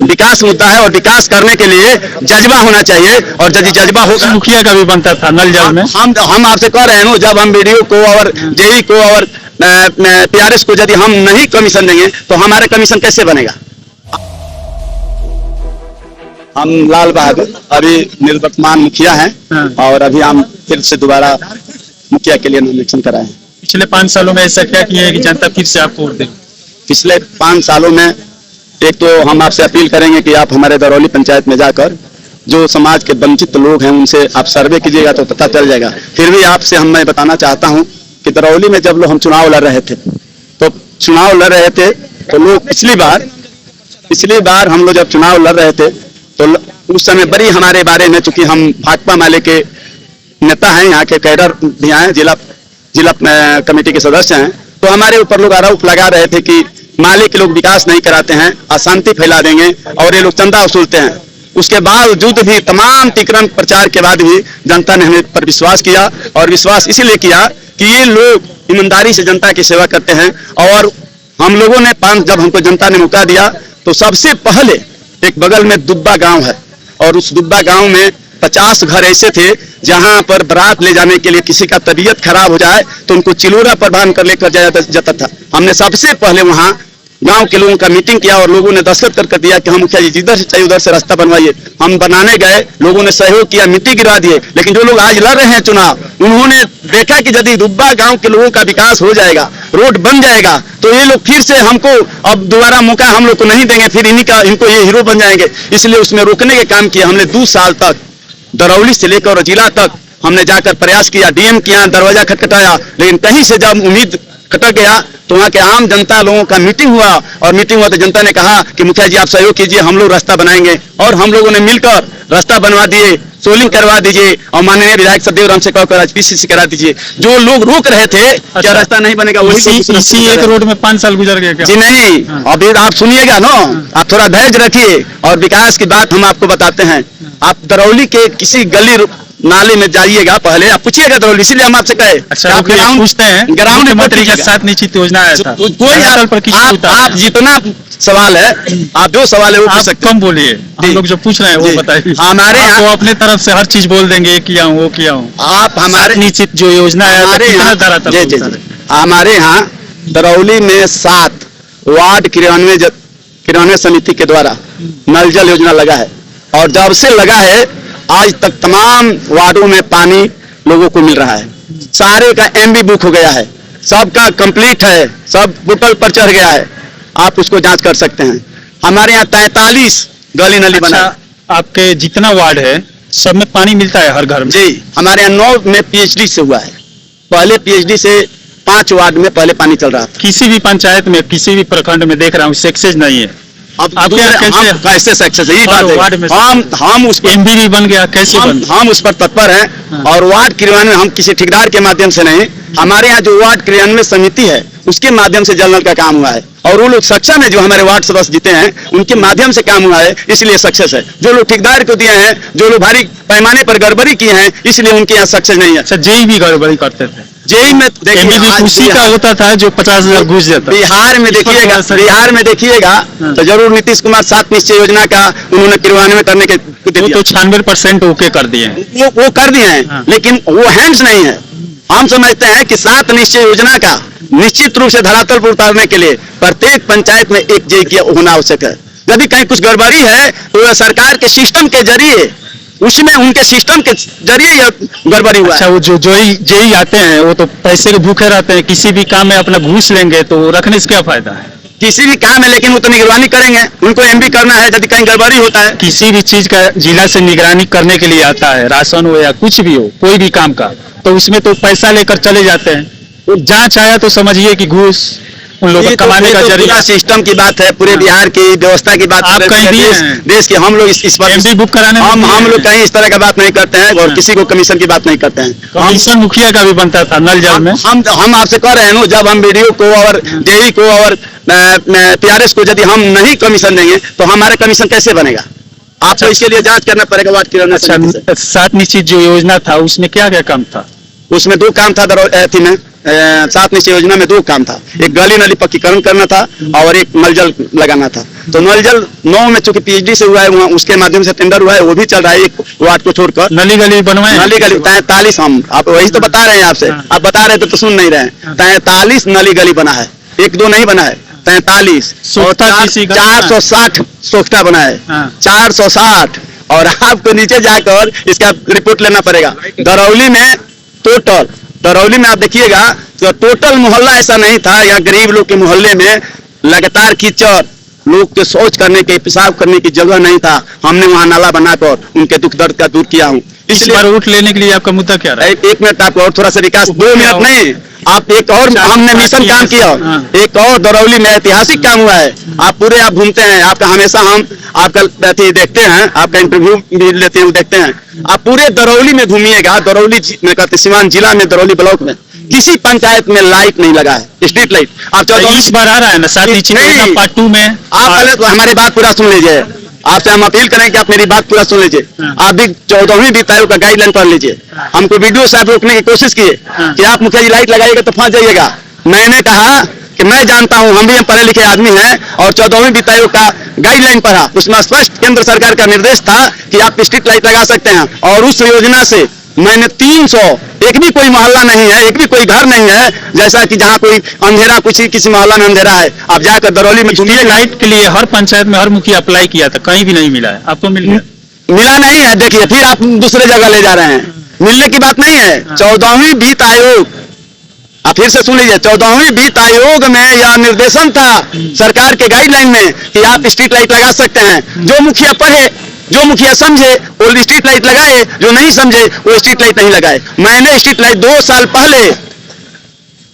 विकास मुद्दा है और विकास करने के लिए जज्बा होना चाहिए और यदि जज्बा होगा। मुखिया का भी बनता था नल जल में। हम आपसे कह रहे हैं जब हम बीडीओ को और जेई को और पीआरएस को यदि हम नहीं कमीशन देंगे तो हमारा कमीशन कैसे बनेगा। हम लाल बहादुर अभी निर्वर्तमान मुखिया हैं और अभी हम फिर से दोबारा मुखिया के लिए नॉमिनेशन कराए हैं। पिछले 5 सालों में ऐसा क्या किया है कि जनता फिर से आपको वोट दे? पिछले 5 सालों में एक तो हम आपसे अपील करेंगे कि आप हमारे दरौली पंचायत में जाकर जो समाज के वंचित लोग हैं उनसे आप सर्वे कीजिएगा तो पता चल जाएगा। फिर भी आपसे मैं बताना चाहता हूं कि दरौली में जब लोग हम चुनाव लड़ रहे थे तो लोग पिछली बार हम लोग जब चुनाव लड़ रहे थे तो उस समय बड़ी हमारे बारे में, चूंकि हम भाकपा माले के नेता हैं, यहाँ के कैडर भी हैं, जिला कमेटी के सदस्य हैं, तो हमारे ऊपर लोग आरोप लगा रहे थे कि माले के लोग विकास नहीं कराते हैं, अशांति फैला देंगे और ये लोग चंदा वसूलते हैं। उसके बावजूद भी तमाम तिक्रम प्रचार के बाद भी जनता ने हमें पर विश्वास किया और विश्वास इसलिए किया कि ये लोग ईमानदारी से जनता की सेवा करते हैं। और हम लोगों ने जब हमको जनता ने मौका दिया तो सबसे पहले एक बगल में दुब्बा गांव है और उस दुब्बा गांव में 50 घर ऐसे थे जहां पर बारात ले जाने के लिए किसी का तबीयत खराब हो जाए तो उनको चिलूरा पर बांध कर लेकर जाया जाता था। हमने सबसे पहले वहां गांव के लोगों का मीटिंग किया और लोगों ने दस्तखत कर दिया कि हम मुखिया जी जिधर से चाहिए उधर से रास्ता बनवाइए। हम बनाने गए, लोगों ने सहयोग किया, मिट्टी गिरा दिए। लेकिन जो लोग आज लड़ रहे हैं चुनाव, उन्होंने देखा कि यदि दुब्बा गांव के लोगों का विकास हो जाएगा, रोड बन जाएगा, तो ये लोग फिर से हमको अब दोबारा मौका हम लोग को नहीं देंगे, फिर इनको ये हीरो बन जाएंगे। इसलिए उसमें रोकने के काम किया। हमने 2 साल तक दरौली से लेकर जिला तक हमने जाकर प्रयास किया, डीएम के यहाँ दरवाजा खटखटाया, लेकिन कहीं से जब उम्मीद कटक गया तो वहाँ के आम जनता लोगों का मीटिंग हुआ और मीटिंग हुआ तो जनता ने कहा कि मुखिया जी आप सहयोग कीजिए, हम लोग रास्ता बनाएंगे। और हम लोगों ने मिलकर रास्ता बनवा दिए, सोलिंग करवा दीजिए और माननीय विधायक सदेव राम से कहकर आज पीसीसी करा दीजिए। जो लोग रोक रहे थे क्या रास्ता नहीं बनेगा, वही इसी एक रोड में 5 साल गुजर गए क्या? जी नहीं, अभी आप सुनिएगा ना, आप थोड़ा धैर्य रखिए और विकास की बात हम आपको बताते हैं। आप दरौली के किसी गली नाले में जाइएगा, पहले आप पूछिएगा दरौली, इसीलिए हम आपसे कहे। अच्छा, आप पूछते हैं ग्राउंड मंत्री का 7 निश्चित योजना आया था, आप जितना सवाल है, आप जो सवाल है वो पूछ सकते हैं। कम बोलिए, हम लोग जो पूछ रहे हैं वो बताइए। हमारे यहाँ अपने तरफ से हर चीज बोल देंगे, ये किया हूँ वो किया हूँ। आप हमारे निश्चित जो योजना है हमारे यहाँ दरौली में 7 वार्ड क्रियान्वयन समिति के द्वारा नल जल योजना लगा है और जब से लगा है आज तक तमाम वार्डों में पानी लोगों को मिल रहा है। सारे का एमबी बुक हो गया है, सबका कंप्लीट है, सब पोर्टल पर चढ़ गया है, आप उसको जांच कर सकते हैं। हमारे यहाँ 43 गली नली बना। आपके जितना वार्ड है सब में पानी मिलता है हर घर में? जी, हमारे यहाँ 9 में पीएचडी से हुआ है। पहले पीएचडी से 5 वार्ड में पहले पानी चल रहा था। किसी भी पंचायत में, किसी भी प्रखंड में देख रहा हूँ सक्सेस नहीं है। अब कैसे सक्सेस है, यही बात है। हम उस एमबी भी बन गया, कैसे हम उस पर तत्पर हैं। और वार्ड क्रियान्वयन हम किसी ठेकेदार के माध्यम से नहीं, हमारे यहाँ जो वार्ड क्रियान्वयन समिति है उसके माध्यम से जल नल का काम हुआ है और वो लोग सक्षम है। जो हमारे वार्ड सदस्य जीते हैं उनके माध्यम से काम हुआ है, इसलिए सक्सेस है। जो लोग ठेकेदार को दिए हैं, जो लोग भारी पैमाने पर गड़बड़ी किए हैं, इसलिए उनके यहाँ सक्सेस नहीं है। अच्छा, जेई भी गड़बड़ी करते थे? जेई में देखिए उसी का होता था जो 50,000 घुस जाता। बिहार में देखिएगा तो जरूर नीतीश कुमार 7 निश्चय योजना का उन्होंने क्रियान्वयन करने के तो 96% ओके कर दिए हैं, वो कर दिए हैं, लेकिन वो हैंड्स नहीं है। हम समझते हैं कि 7 निश्चय योजना का निश्चित रूप से धरातल पर उतारने के लिए प्रत्येक पंचायत में एक जेई होना आवश्यक है। यदि कहीं कुछ गड़बड़ी है तो सरकार के सिस्टम के जरिए, उसमें उनके सिस्टम के जरिए यह गड़बड़ी हुआ। अच्छा, वो जो जेई आते हैं वो तो पैसे के भूखे रहते हैं, किसी भी काम में अपना घूस लेंगे तो रखने से क्या फायदा है? किसी भी काम है लेकिन वो तो निगरानी करेंगे, उनको एमबी करना है। यदि कहीं गड़बड़ी होता है, किसी भी चीज का जिला से निगरानी करने के लिए आता है, राशन हो या कुछ भी हो, कोई भी काम का, तो उसमें तो पैसा लेकर चले जाते हैं। जांच आया तो समझिए कि घूस उन लोगों को कमाने का जरिया। सिस्टम की बात है, पूरे बिहार की व्यवस्था की बात आप कहीं भी देश के हम लोग इस बात एमबी बुक कराने हम लोग कहीं इस तरह का बात नहीं करते हैं और किसी को कमीशन की बात नहीं करते हैं। कमीशन मुखिया का भी बनता था नल जल में। हम आपसे कह रहे हैं जब हम बीडीओ को और जेई को और पीआरएस को यदि हम नहीं कमीशन देंगे तो हमारा कमीशन कैसे बनेगा। आपको इसके लिए जांच करना पड़ेगा वार्ड क्रियान्वयन। 7 निश्चित जो योजना था उसमें क्या क्या काम था? उसमें 2 काम था। सात निश्चय योजना में 2 काम था, एक गली नाली पक्कीकरण करना था और एक नल जल लगाना था। तो नल जल 9 में चूंकि पीएचडी से हुआ है, वहाँ उसके माध्यम से टेंडर हुआ है, वो भी चल रहा है, एक वार्ड को छोड़कर। नली गली बनवाए, नली गली 43, हम आप वही तो बता रहे हैं आपसे, आप बता रहे थे तो सुन नहीं रहे हैं। 43 नली गली बना है, 1-2 नहीं बना है, 43। और 460 सोख्ता बना है, 460। और आपको नीचे जाकर इसका रिपोर्ट लेना पड़ेगा। दरौली में टोटल, दरौली में आप देखिएगा तो टोटल मोहल्ला ऐसा नहीं था, या गरीब लोग के मोहल्ले में लगातार कीचड़, लोग के शौच करने के, पेशाब करने की जगह नहीं था। हमने वहां नाला बनाकर उनके दुख दर्द का दूर किया हूँ। इस बार वोट लेने के लिए आपका मुद्दा क्या रहा? 1 मिनट आपको और थोड़ा सा विकास, 2 मिनट नहीं, आप एक और हमने मिशन काम किया, एक और दरौली में ऐतिहासिक काम हुआ है। आप पूरे आप घूमते हैं, आपका हमेशा हम आपका देखते हैं, आपका इंटरव्यू भी लेते हैं, देखते हैं। आप पूरे दरौली में घूमिएगा, दरौली में कहते सीवान जिला में दरौली ब्लॉक में किसी पंचायत में लाइट नहीं लगा है, स्ट्रीट लाइट। आप इस बार आ रहा है ना पार्ट 2 में। आप पहले तो हमारी बात पूरा सुन लीजिए, आपसे हम अपील करें कि आप मेरी बात पूरा सुन लीजिए। आप भी 14वीं वित्त आयोग का गाइडलाइन पढ़ लीजिए। हमको वीडियो साहब रोकने की कोशिश किए कि आप मुखिया जी लाइट लगाइएगा तो फंस जाइएगा। मैंने कहा कि मैं जानता हूं, हम भी पढ़े लिखे आदमी हैं, और 14वीं वित्त आयोग का गाइडलाइन पढ़ा, उसमें स्पष्ट केंद्र सरकार का निर्देश था कि आप स्ट्रीट लाइट लगा सकते हैं। और उस योजना से मैंने 300, एक भी कोई मोहल्ला नहीं है, एक भी कोई घर नहीं है जैसा कि जहां कोई अंधेरा, कुछ किसी मोहल्ला में अंधेरा है। आप जाकर दरौली में घूमिए, लाइट के लिए हर पंचायत में हर मुखिया अप्लाई किया था, कहीं भी नहीं मिला है। आपको मिल गया? मिला नहीं है। देखिए फिर आप दूसरे जगह ले जा रहे हैं, मिलने की बात नहीं है। 14वीं वित्त आयोग, आप फिर से सुन लीजिए, 14वीं वित्त आयोग में यह निर्देशन था सरकार के गाइडलाइन में कि आप स्ट्रीट लाइट लगा सकते हैं। जो मुखिया पढ़े, जो मुखिया समझे वो स्ट्रीट लाइट लगाए, जो नहीं समझे वो स्ट्रीट लाइट नहीं लगाए। मैंने स्ट्रीट लाइट 2 साल पहले,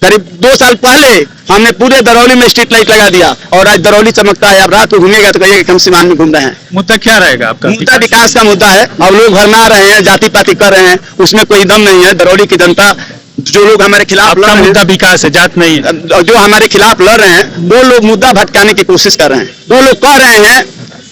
करीब 2 साल पहले हमने पूरे दरौली में स्ट्रीट लाइट लगा दिया, और आज दरौली चमकता है। आप रात को घूमिएगा तो कहिएगा कि हम सीवान में घूम रहे हैं। मुद्दा क्या रहेगा आपका? मुद्दा विकास का मुद्दा है। अब लोग भरमा रहे हैं, जाति पाति कर रहे हैं, उसमें कोई दम नहीं है। दरौली की जनता, जो लोग हमारे खिलाफ लड़ रहे हैं, मुद्दा विकास है, जात नहीं है। जो हमारे खिलाफ लड़ रहे हैं वो लोग मुद्दा भटकाने की कोशिश कर रहे हैं। वो लोग कह रहे हैं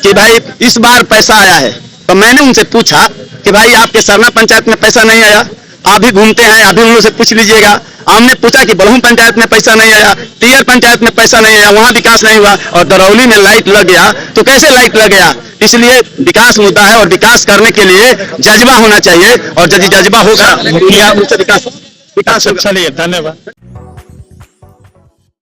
कि भाई इस बार पैसा आया है। तो मैंने उनसे पूछा कि भाई आपके सरना पंचायत में पैसा नहीं आया, आप भी घूमते हैं, आप भी उन लोगों से पूछ लीजिएगा। हमने पूछा कि बलहूम पंचायत में पैसा नहीं आया, टियर पंचायत में पैसा नहीं आया, वहां विकास नहीं हुआ, और दरौली में लाइट लग गया। तो कैसे लाइट लग गया? इसलिए विकास मुद्दा है, और विकास करने के लिए जज्बा होना चाहिए, और यदि जज्बा होगा विकास। चलिए, धन्यवाद।